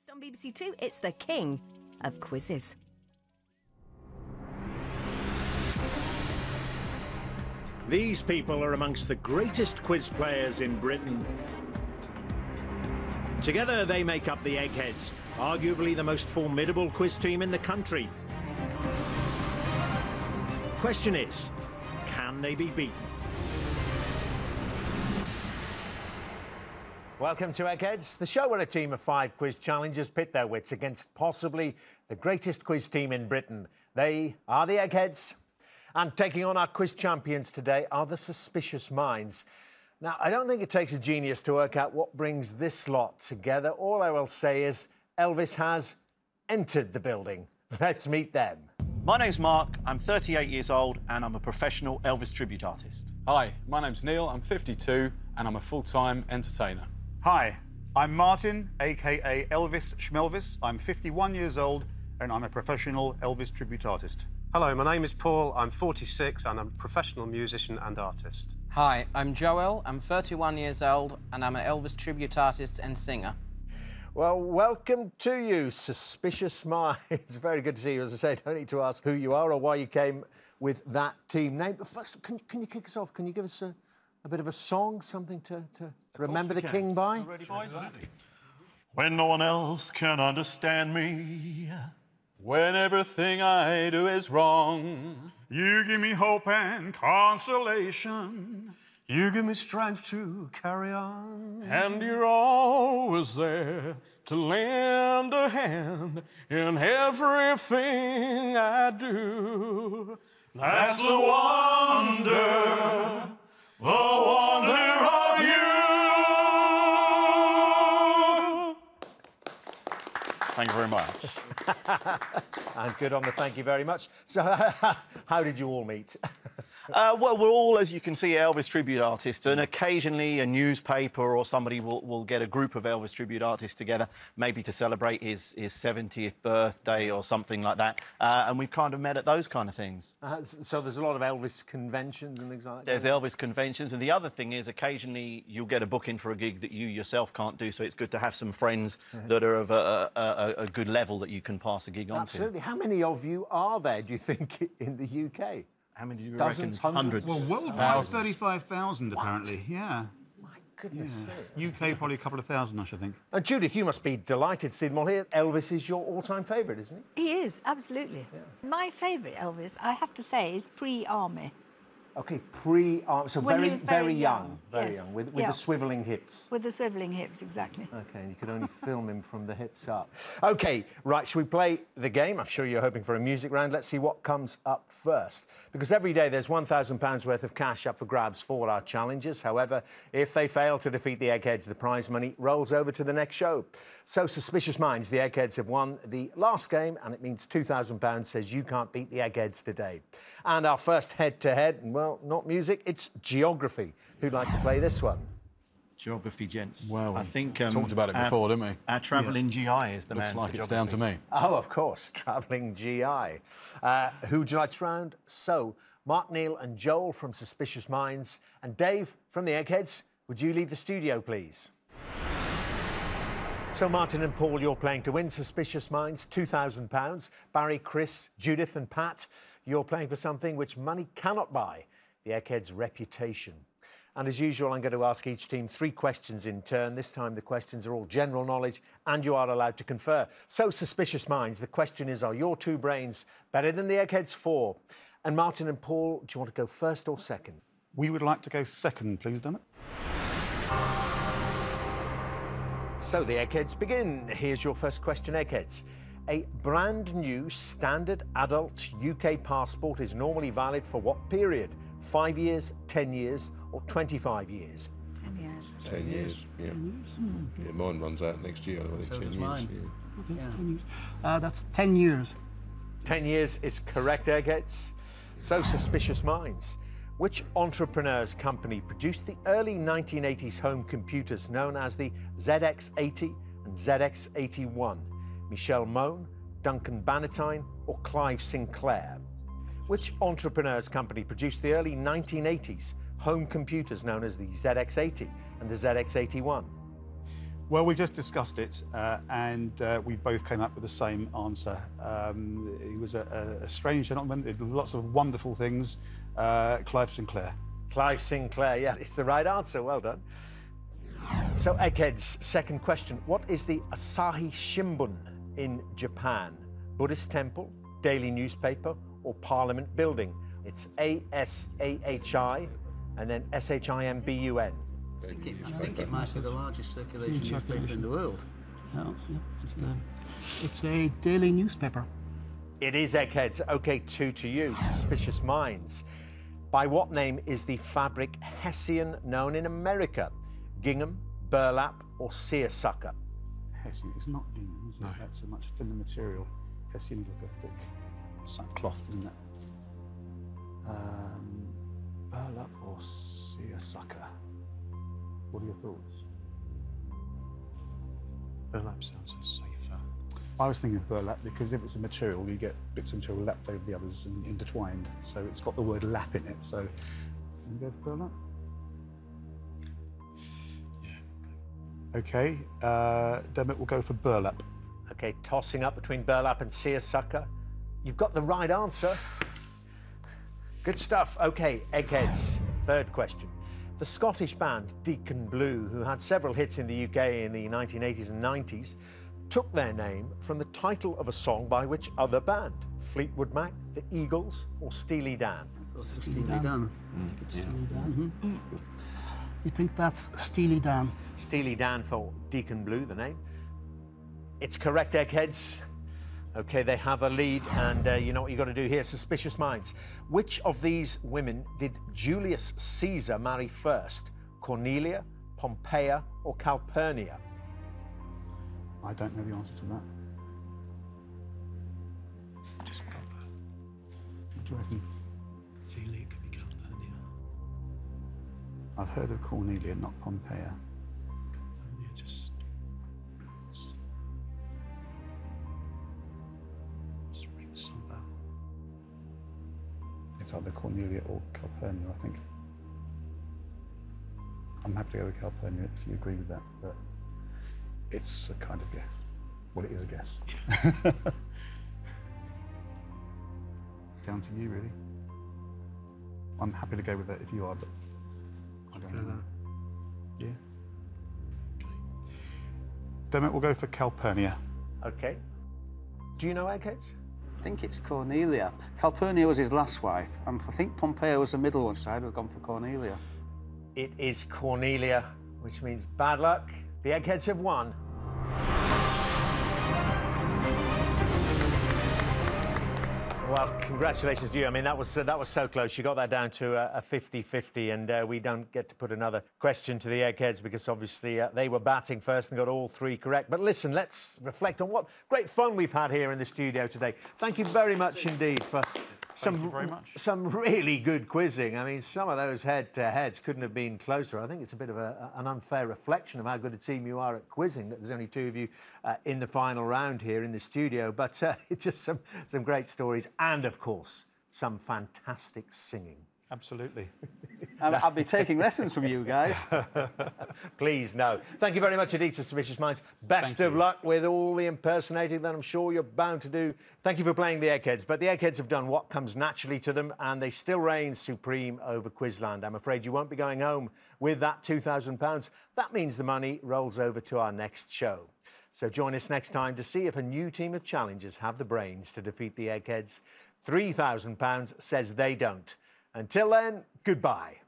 Next on BBC Two, it's the king of quizzes. These people are amongst the greatest quiz players in Britain. Together they make up the Eggheads, arguably the most formidable quiz team in the country. Question is, can they be beaten? Welcome to Eggheads, the show where a team of 5 quiz challengers pit their wits against possibly the greatest quiz team in Britain. They are the Eggheads. And taking on our quiz champions today are the Suspicious Minds. Now, I don't think it takes a genius to work out what brings this lot together. All I will say is Elvis has entered the building. Let's meet them. My name's Mark, I'm 38 years old and I'm a professional Elvis tribute artist. Hi, my name's Neil, I'm 52 and I'm a full-time entertainer. Hi, I'm Martin, aka Elvis Shmelvis. I'm 51 years old and I'm a professional Elvis tribute artist. Hello, my name is Paul, I'm 46 and I'm a professional musician and artist. Hi, I'm Joel, I'm 31 years old and I'm an Elvis tribute artist and singer. Well, welcome to you, Suspicious Minds. It's very good to see you. As I say, don't need to ask who you are or why you came with that team name. But first, can you kick us off? Can you give us a bit of a song, something to remember the king by? When no one else can understand me, When everything I do is wrong, You give me hope and consolation. You give me strength to carry on. and you're always there to lend a hand in everything I do. That's the wonder of you. thank you very much. And good on the thank you very much. So, how did you all meet? Well, we're all, as you can see, Elvis tribute artists, and occasionally a newspaper or somebody will get a group of Elvis tribute artists together, maybe to celebrate his 70th birthday or something like that, and we've kind of met at those kind of things. So there's a lot of Elvis conventions and things like that? There's Elvis conventions, and the other thing is occasionally you'll get a booking for a gig that you yourself can't do, so it's good to have some friends that are of a good level that you can pass a gig on to. Absolutely. How many of you are there, do you think, in the UK? How many do you Dozens, reckon? hundreds? Well, worldwide, 35,000 apparently. Yeah. My goodness. UK probably a couple of thousand, I should think. And Judith, you must be delighted to see them all here. Elvis is your all-time favourite, isn't he? He is, absolutely. My favourite Elvis, I have to say, is pre-army. OK, pre-army, so When he very, was very very young. young, Very yes. young, with Yeah. the swivelling hips. With the swivelling hips, exactly. OK, and you could only film him from the hips up. OK, right, shall we play the game? I'm sure you're hoping for a music round. Let's see what comes up first. Because every day there's £1,000 worth of cash up for grabs for our challengers. However, if they fail to defeat the Eggheads, the prize money rolls over to the next show. So, Suspicious Minds, the Eggheads have won the last game, and it means £2,000 says you can't beat the Eggheads today. And our first head-to-head, well, not music, it's geography. Who'd like to play this one? Geography, gents. Well, I think talked about it before, didn't we? Our travelling GI is the Looks man. like for it's down to geography. me. Oh, of course, travelling GI. Who would you like to round? So, Mark, Neil and Joel from Suspicious Minds and Dave from the Eggheads, would you leave the studio, please? So, Martin and Paul, you're playing to win Suspicious Minds, £2,000. Barry, Chris, Judith and Pat, you're playing for something which money cannot buy, the Eggheads' reputation. And as usual, I'm going to ask each team 3 questions in turn. This time the questions are all general knowledge and you are allowed to confer. So, Suspicious Minds, the question is, are your 2 brains better than the Eggheads' 4? And Martin and Paul, do you want to go first or second? We would like to go second, please, Dermot. So the Eggheads begin. Here's your first question, Eggheads. A brand new standard adult UK passport is normally valid for what period? 5 years, 10 years or 25 years? 10 years. 10 years, yeah. Yeah, mine runs out next year. I think 10 years. mine. Yeah. 10 years. That's 10 years. 10 years is correct, Eggheads. So, Suspicious Minds. Which entrepreneur's company produced the early 1980s home computers known as the ZX80 and ZX81? Michelle Mone, Duncan Bannatyne or Clive Sinclair? Which entrepreneur's company produced the early 1980s home computers known as the ZX80 and the ZX81? Well, we just discussed it, and we both came up with the same answer. He was a strange gentleman, did lots of wonderful things. Clive Sinclair. Clive Sinclair, yeah, it's the right answer. Well done. So, Eggheads, second question. What is the Asahi Shimbun in Japan? Buddhist temple, daily newspaper, or parliament building? It's ASAHI and then SHIMBUN. I think it might be the largest circulation newspaper in the world. Yeah, it's a daily newspaper. It is, Eggheads. OK, 2 to you. Suspicious Minds. By what name is the fabric Hessian known in America? Gingham, burlap, or seersucker? Hessian, it's not gingham, is it? No. That's a much thinner material. Hessian is like a thick sackcloth, isn't it? Burlap or seersucker? What are your thoughts? Burlap sounds safer. I was thinking burlap because if it's a material, you get bits of material lapped over the others and intertwined. So it's got the word lap in it. So, can we go for burlap? Yeah. OK, Dermot will go for burlap. OK, tossing up between burlap and seersucker. You've got the right answer. Good stuff. OK, Eggheads, third question. The Scottish band Deacon Blue, who had several hits in the UK in the 1980s and 90s, took their name from the title of a song by which other band? Fleetwood Mac, the Eagles, or Steely Dan? Steely Dan. Steely Dan. You think that's Steely Dan? Steely Dan for Deacon Blue, the name. It's correct, Eggheads. OK, they have a lead, and you know what you've got to do here, Suspicious Minds. Which of these women did Julius Caesar marry first? Cornelia, Pompeia, or Calpurnia? I don't know the answer to that. Just go for What do you reckon? feeling it could be Calpurnia. I've heard of Cornelia, not Pompeia. Calpurnia just rings some bell. It's either Cornelia or Calpurnia, I think. I'm happy to go with Calpurnia if you agree with that, but it's a kind of guess. Well, it is a guess. Down to you, really. I'm happy to go with that if you are, but I don't know. Yeah. Okay. Dermot will go for Calpurnia. OK. Do you know, Eggheads? I think it's Cornelia. Calpurnia was his last wife, and I think Pompeia was the middle one, so I'd have gone for Cornelia. It is Cornelia, which means bad luck. The Eggheads have won. Well, congratulations to you. I mean, that was so close. You got that down to a 50-50, and we don't get to put another question to the Eggheads because obviously they were batting first and got all 3 correct. But listen, let's reflect on what great fun we've had here in the studio today. Thank you very much indeed for some really good quizzing. I mean, some of those head-to-heads couldn't have been closer. I think it's a bit of an unfair reflection of how good a team you are at quizzing, that there's only 2 of you in the final round here in the studio. But it's just some great stories and, of course, some fantastic singing. Absolutely. I'll be taking lessons from you guys. Please, no. Thank you very much indeed, Suspicious Minds. Best of luck with all the impersonating that I'm sure you're bound to do. Thank you for playing the Eggheads. But the Eggheads have done what comes naturally to them, and they still reign supreme over Quizland. I'm afraid you won't be going home with that £2,000. That means the money rolls over to our next show. So join us next time to see if a new team of challengers have the brains to defeat the Eggheads. £3,000 says they don't. Until then, goodbye.